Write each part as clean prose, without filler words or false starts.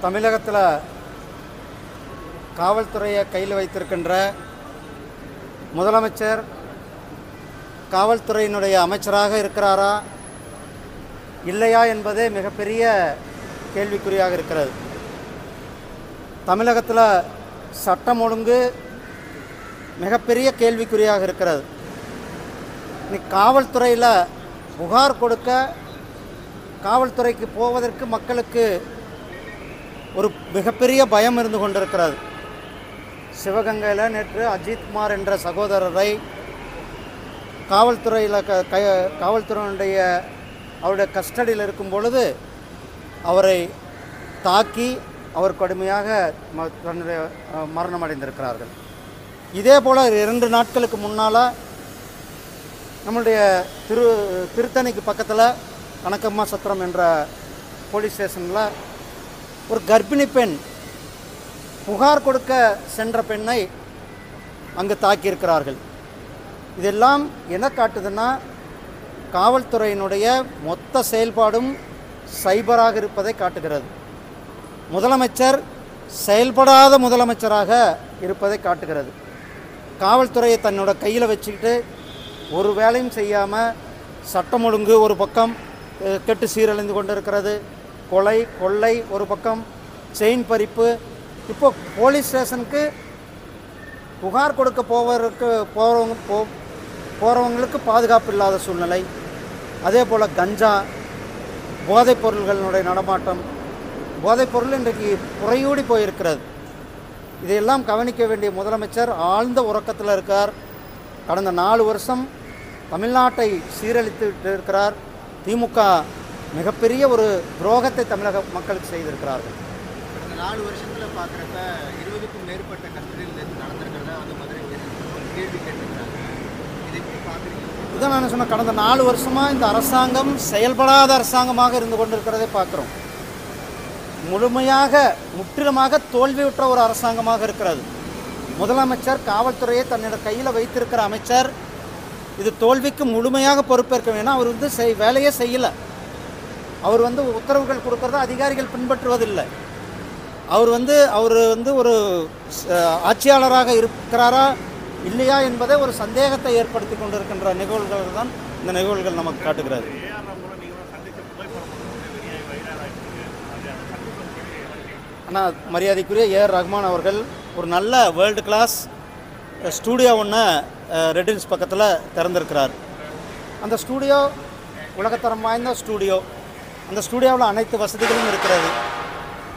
தமிழகத்தில் காவல்துறையை கையில் வைத்திருக்கின்ற முதலமைச்சர் காவல்துறையினுடைய அமைச்சராக இருக்கிறாரா இல்லையா என்பதே மிகப்பெரிய கேள்விக்குறியாக இருக்கிறது. தமிழகத்தில் சட்டம் ஒழுங்கு மிகப்பெரிய கேள்விக்குறியாக இருக்கிறது. இன்னைக்கு காவல்துறையில் புகார் கொடுக்க காவல்துறைக்கு போவதற்கு மக்களுக்கு ஒரு மிகப்பெரிய பயம் இருந்து கொண்டிருக்கிறது. சிவகங்கையில் நேற்று அஜித்குமார் என்ற சகோதரரை காவல்துறையில் காவல்துறையினுடைய அவருடைய கஸ்டடியில் இருக்கும் பொழுது அவரை தாக்கி அவர் கடுமையாக மரணம் அடைந்திருக்கிறார்கள். இதே போல் 2 நாட்களுக்கு முன்னால் நம்மளுடைய திருத்தணிக்கு பக்கத்தில் கணக்கம்மா சத்திரம் என்ற போலீஸ் ஸ்டேஷனில் ஒரு கர்ப்பிணி பெண் புகார் கொடுக்க சென்ற பெண்ணை அங்கு தாக்கியிருக்கிறார்கள். இதெல்லாம் என்ன காட்டுதுன்னா காவல்துறையினுடைய மொத்த செயல்பாடும் சைபராக இருப்பதை காட்டுகிறது. முதலமைச்சர் செயல்படாத முதலமைச்சராக இருப்பதை காட்டுகிறது. காவல்துறையை தன்னோட கையில் வச்சுக்கிட்டு ஒரு வேலையும் செய்யாமல் சட்டம் ஒழுங்கு ஒரு பக்கம் கெட்டு சீரழிந்து கொண்டு இருக்கிறது. கொலை கொள்ளை ஒரு பக்கம், செயின் பறிப்பு. இப்போ போலீஸ் ஸ்டேஷனுக்கு புகார் கொடுக்க போகிறவங்களுக்கு பாதுகாப்பு இல்லாத சூழ்நிலை. அதே போல் கஞ்சா, போதைப் பொருள்களுடைய நடமாட்டம், போதைப் பொருள் இன்றைக்கு குறையூடி போயிருக்கிறது. இதையெல்லாம் கவனிக்க வேண்டிய முதலமைச்சர் ஆழ்ந்த உறக்கத்தில் இருக்கார். கடந்த 4 வருஷம் தமிழ்நாட்டை சீரழித்து விட்டு இருக்கிறார். திமுக மிகப்பெரிய ஒரு துரோகத்தை தமிழக மக்களுக்கு செய்திருக்கிறார்கள். கடந்த 4 வருஷத்தில் பார்க்குறப்ப 20க்கும் மேற்பட்ட கஸ்டடியில் நடந்திருக்கிறதா அது மாதிரி கேள்வி கேட்டிருக்கிறாங்க. இதை எப்படி பார்க்குறீங்க? இதான் நான் சொன்னேன், கடந்த 4 வருஷமாக இந்த அரசாங்கம் செயல்படாத அரசாங்கமாக இருந்து கொண்டிருக்கிறதை பார்க்குறோம். முற்றிலுமாக தோல்வியுற்ற ஒரு அரசாங்கமாக இருக்கிறது. முதலமைச்சர் காவல்துறையை தன்னோட கையில் வைத்திருக்கிற அமைச்சர் இது தோல்விக்கு முழுமையாக பொறுப்பேற்க வேணும். அவர் வேலையே செய்யலை. அவர் உத்தரவுகள் கொடுக்கறத அதிகாரிகள் பின்பற்றுவதில்லை. அவர் ஒரு ஆட்சியாளராக இருக்கிறாரா இல்லையா என்பதை ஒரு சந்தேகத்தை ஏற்படுத்தி கொண்டிருக்கின்ற நிகழ்வுகள் தான் இந்த நிகழ்வுகள் நமக்கு காட்டுகிறது. ஆனால் மரியாதைக்குரிய ஏஆர் ரஹ்மான் அவர்கள் ஒரு நல்ல வேர்ல்டு கிளாஸ் ஸ்டூடியோ ஒன்று ரெட் ஹில்ஸ் பக்கத்தில் திறந்திருக்கிறார். அந்த ஸ்டூடியோ உலகத்தரம் வாய்ந்த ஸ்டூடியோ. அந்த ஸ்டூடியோவில் அனைத்து வசதிகளும் இருக்கிறது.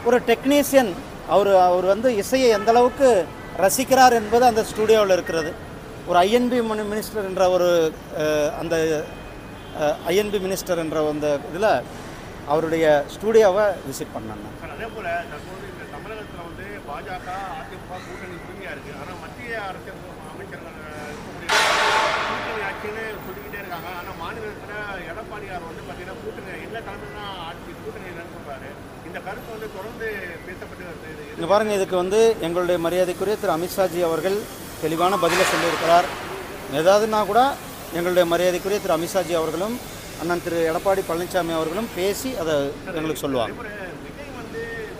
ஒரு டெக்னீஷியன் அவர் இசையை எந்தளவுக்கு ரசிக்கிறார் என்பது அந்த ஸ்டூடியோவில் இருக்கிறது. ஒரு ஐஎன்பி மினிஸ்டர் என்ற அந்த ஐஎன்பி மினிஸ்டர் என்ற அந்த இதில் அவருடைய ஸ்டூடியோவை விசிட் பண்ணாங்க. அதே போல் தற்போது இந்த தமிழகத்தில் பாஜக அதிமுக கூட்டணி உரிமையாக இருக்குது. ஆனால் மத்திய அரசு அமைச்சர்கள் கூட்டணி ஆட்சின்னு சொல்லிக்கிட்டே இருக்காங்க. ஆனால் மாநிலத்தில் எடப்பாடியார் பார்த்தீங்கன்னா கூட்டணி எல்லா தலைமையிலும் ஆட்சி கூட்டணி இல்லைன்னு சொல்கிறாரு. இந்த கருத்து தொடர்ந்து பேசப்பட்டு வருது. இங்கே பாருங்கள், இதுக்கு எங்களுடைய மரியாதைக்குரிய திரு அமித்ஷாஜி அவர்கள் தெளிவான பதிலை சொல்லியிருக்கிறார். ஏதாவதுனா கூட எங்களுடைய மரியாதைக்குரிய திரு அமித்ஷாஜி அவர்களும் அண்ணன் திரு எடப்பாடி பழனிசாமி அவர்களும் பேசி அதை எங்களுக்கு சொல்லுவாங்க. விஜய்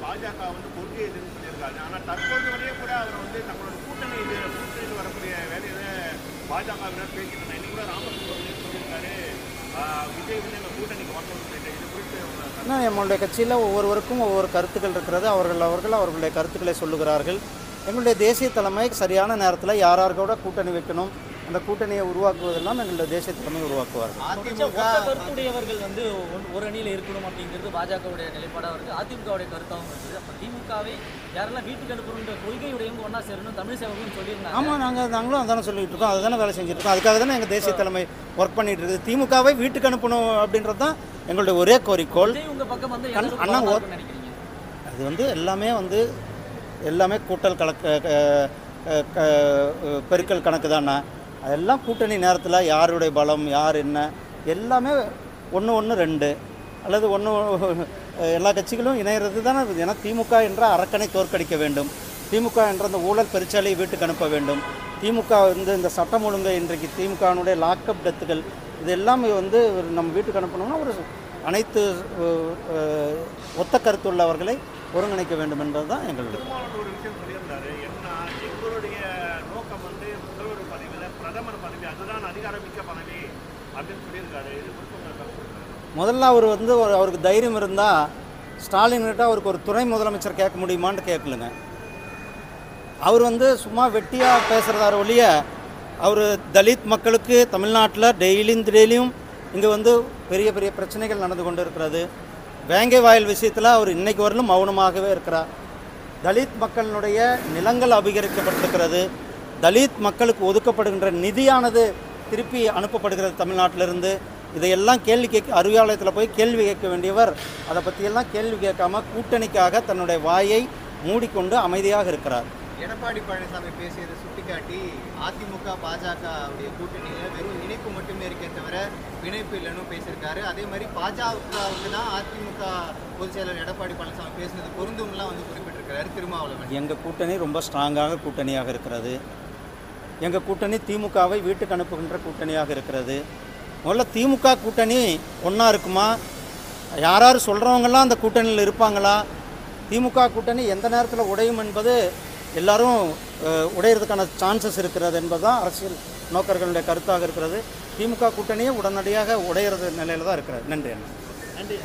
பாஜக கொள்கை எதுன்னு சொல்லியிருக்காங்க. ஆனால் தற்போது வரையே கூட அவர் தங்களோட கூட்டணியில் வரக்கூடிய வேலையில பாஜகவினர் பேசிட்டு இன்னைக்கு கூட ராமச்சந்திரன் சொல்லியிருக்காரு விஜய் எங்கள் கூட்டணிக்கு வரணும்னு சொல்லிட்டு. இது குறித்து நம்மளுடைய கட்சியில் ஒவ்வொருவருக்கும் ஒவ்வொரு கருத்துக்கள் இருக்கிறது. அவர்களுடைய கருத்துக்களை சொல்லுகிறார்கள். எங்களுடைய தேசிய தலைமை சரியான நேரத்தில் யாராரோட கூட்டணி வைக்கணும், அந்த கூட்டணியை உருவாக்குவதெல்லாம் எங்களுடைய தேசிய தலைமை உருவாக்குவார்கள். கருத்துடையவர்கள் ஒரு அணியில் இருக்கணும் அப்படிங்கிறது பாஜகவுடைய நிலைப்பாடாக இருக்குது. அதிமுகவுடைய கருத்தாகவும் இருக்குது. அப்போ திமுகவை யாரெல்லாம் வீட்டுக்கு அனுப்பணுன்ற கொள்கையுடையவங்க ஒன்றா சேரணும் தமிழ் சேவகம்னு சொல்லியிருந்தாங்க. ஆமாம், நாங்களும் அதானே சொல்லிட்டு இருக்கோம். அதுதானே வேலை செஞ்சுட்டு இருக்கோம். அதுக்காக தானே எங்கள் தேசிய தலைமை ஒர்க் பண்ணிட்டு இருக்குது. திமுகவை வீட்டுக்கு அனுப்பணும் அப்படின்றது தான் எங்களுடைய ஒரே கோரிக்கோள். உங்கள் பக்கம் அண்ணா அது எல்லாமே கூட்டல் பெருக்கல் கணக்கு தானே. அதெல்லாம் கூட்டணி நேரத்தில் யாருடைய பலம் யார் என்ன எல்லாமே 1-1-2 அல்லது எல்லா கட்சிகளும் இணையிறது தானே. ஏன்னா திமுக என்ற அரக்கனை தோற்கடிக்க வேண்டும். திமுக என்ற அந்த ஊழல் பெருச்சாலையை வீட்டுக்கு அனுப்ப வேண்டும். திமுக இந்த சட்டம் ஒழுங்கை இன்றைக்கு திமுகனுடைய லாக்அப் டெத்துகள் இது எல்லாமே நம்ம வீட்டுக்கு அனுப்பணும்னா அனைத்து ஒத்த கருத்துள்ளவர்களை ஒருங்கிணைக்க வேண்டும் என்பது தான் எங்களுடைய. திருமாவளவன் ஒரு விஷயம் சொல்லியிருந்தாரு, என்ன எங்களுடைய நோக்கம் வந்து முதல்வர் பதவியில் பிரதமர் பதவி அதுதான் அதிகாரமிக்க பதவி அப்படின்னு சொல்லியிருக்காரு. இது குறித்து உங்கள் கருத்து? முதல்ல அவர் வந்து அவருக்கு தைரியம் இருந்தால் ஸ்டாலின்கிட்ட அவருக்கு ஒரு துணை முதலமைச்சர் கேட்க முடியுமான்னு கேட்கலுங்க. அவர் வந்து சும்மா வெட்டியாக பேசுகிறதார ஒழிய அவர் தலித் மக்களுக்கு தமிழ்நாட்டில் டெய்லியும் இங்கே வந்து பெரிய பெரிய பிரச்சனைகள் நடந்து கொண்டு இருக்கிறது. வேங்கை வாயில் விஷயத்தில் அவர் இன்னைக்கு வரலும் மௌனமாகவே இருக்கிறார். தலித் மக்களினுடைய நிலங்கள் அபகரிக்கப்பட்டிருக்கிறது. தலித் மக்களுக்கு ஒதுக்கப்படுகின்ற நிதியானது திருப்பி அனுப்பப்படுகிறது தமிழ்நாட்டிலிருந்து. இதையெல்லாம் கேள்வி கேட்க அறிவாலயத்தில் போய் கேள்வி கேட்க வேண்டியவர் அதை பற்றியெல்லாம் கேள்வி கேட்காம கூட்டணிக்காக தன்னுடைய வாயை மூடிக்கொண்டு அமைதியாக இருக்கிறார். எடப்பாடி பழனிசாமி பேசியதை சுட்டிக்காட்டி அதிமுக பாஜக உடைய கூட்டணியில் வெறும் இணைப்பு மட்டுமே இருக்கே தவிர பிணைப்பு இல்லைன்னு பேசியிருக்காரு. அதே மாதிரி பாஜகவுக்கு தான் அதிமுக பொதுச் செயலர் எடப்பாடி பழனிசாமி பேசினது பொருந்தும்லாம் வந்து குறிப்பிட்டிருக்கிறாரு திருமாவளவன். எங்கள் கூட்டணி ரொம்ப ஸ்ட்ராங்காக கூட்டணியாக இருக்கிறது. எங்கள் கூட்டணி திமுகவை வீட்டுக்கு அனுப்புகின்ற கூட்டணியாக இருக்கிறது. முதல்ல திமுக கூட்டணி ஒன்றா இருக்குமா? யார் சொல்கிறவங்கெல்லாம் அந்த கூட்டணியில் இருப்பாங்களா? திமுக கூட்டணி எந்த நேரத்தில் உடையும் என்பது எல்லாரும் உடையிறதுக்கான சான்சஸ் இருக்கிறது என்பது தான் அரசியல் நோக்கர்களுடைய கருத்தாக இருக்கிறது. திமுக கூட்டணியே உடனடியாக உடையிறது நிலையில் தான் இருக்கிறது. நன்றி அண்ணா. நன்றி.